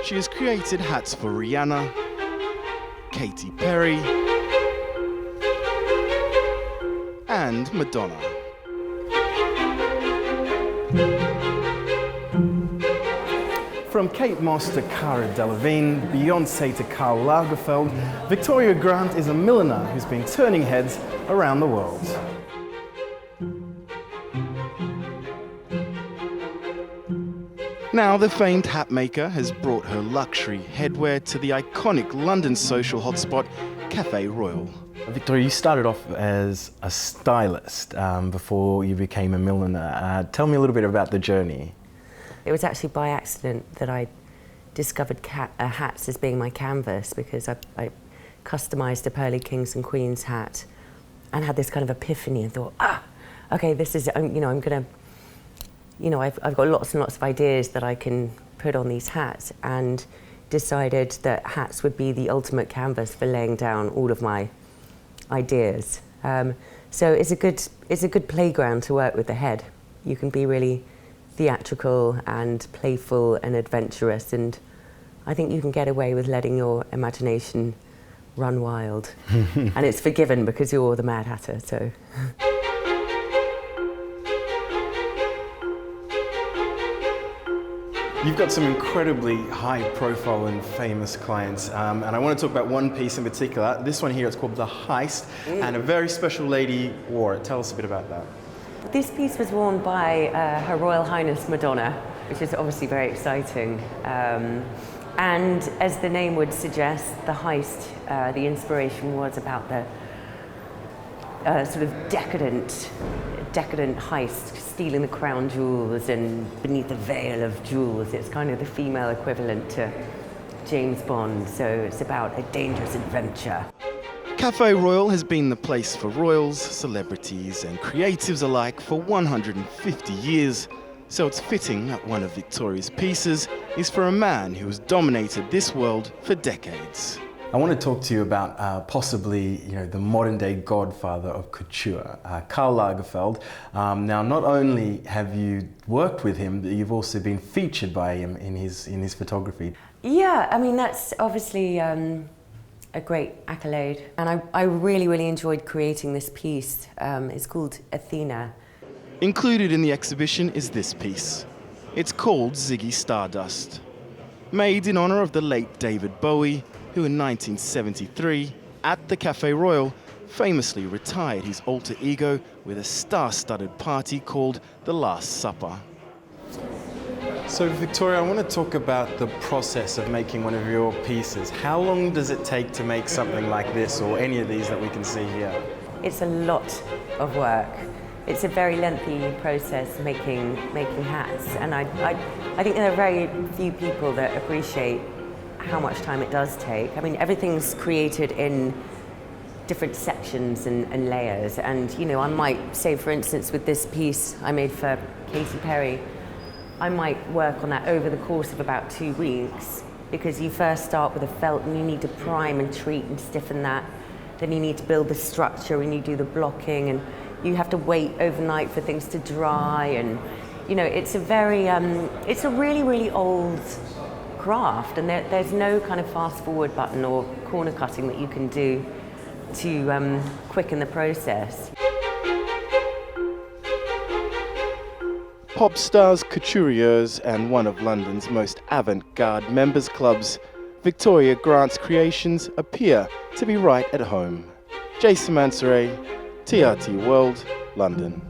She has created hats for Rihanna, Katy Perry, and Madonna. From Kate Moss to Cara Delevingne, Beyoncé to Karl Lagerfeld, Victoria Grant is a milliner who's been turning heads around the world. Now the famed hat maker has brought her luxury headwear to the iconic London social hotspot, Café Royal. Victoria, you started off as a stylist before you became a milliner. Tell me a little bit about the journey. It was actually by accident that I discovered hats as being my canvas, because I customised a Pearly Kings and Queens hat and had this kind of epiphany and thought, okay, this is, I'm gonna, I've got lots and lots of ideas that I can put on these hats, and decided that hats would be the ultimate canvas for laying down all of my ideas. So it's a good playground to work with the head. You can be really theatrical and playful and adventurous, and I think you can get away with letting your imagination run wild. And it's forgiven because you're the Mad Hatter, so. You've got some incredibly high profile and famous clients, and I want to talk about one piece in particular. This one here, it's called The Heist, and a very special lady wore it. Tell us a bit about that. This piece was worn by Her Royal Highness Madonna, which is obviously very exciting. And as the name would suggest, the heist, the inspiration was about the sort of decadent heist, stealing the crown jewels and beneath the veil of jewels. It's kind of the female equivalent to James Bond, so it's about a dangerous adventure. Café Royal has been the place for royals, celebrities and creatives alike for 150 years, so it's fitting that one of Victoria's pieces is for a man who has dominated this world for decades. I want to talk to you about possibly, the modern-day godfather of couture, Karl Lagerfeld. Now, not only have you worked with him, but you've also been featured by him in his photography. Yeah, I mean, that's obviously a great accolade, and I really, really enjoyed creating this piece. It's called Athena. Included in the exhibition is this piece. It's called Ziggy Stardust. Made in honor of the late David Bowie, who in 1973, at the Café Royal, famously retired his alter ego with a star-studded party called The Last Supper. So Victoria, I want to talk about the process of making one of your pieces. How long does it take to make something like this, or any of these that we can see here? It's a lot of work. It's a very lengthy process making hats, and I think there are very few people that appreciate how much time it does take. I mean, everything's created in different sections and layers, and I might say, for instance, with this piece I made for Katy Perry, I might work on that over the course of about 2 weeks, because you first start with a felt and you need to prime and treat and stiffen that. Then you need to build the structure and you do the blocking, and you have to wait overnight for things to dry, and it's a very it's a really, really old craft, and there's no kind of fast forward button or corner cutting that you can do to quicken the process. Pop stars, couturiers and one of London's most avant-garde members clubs, Victoria Grant's creations appear to be right at home. Jason Mansoret, TRT World, London.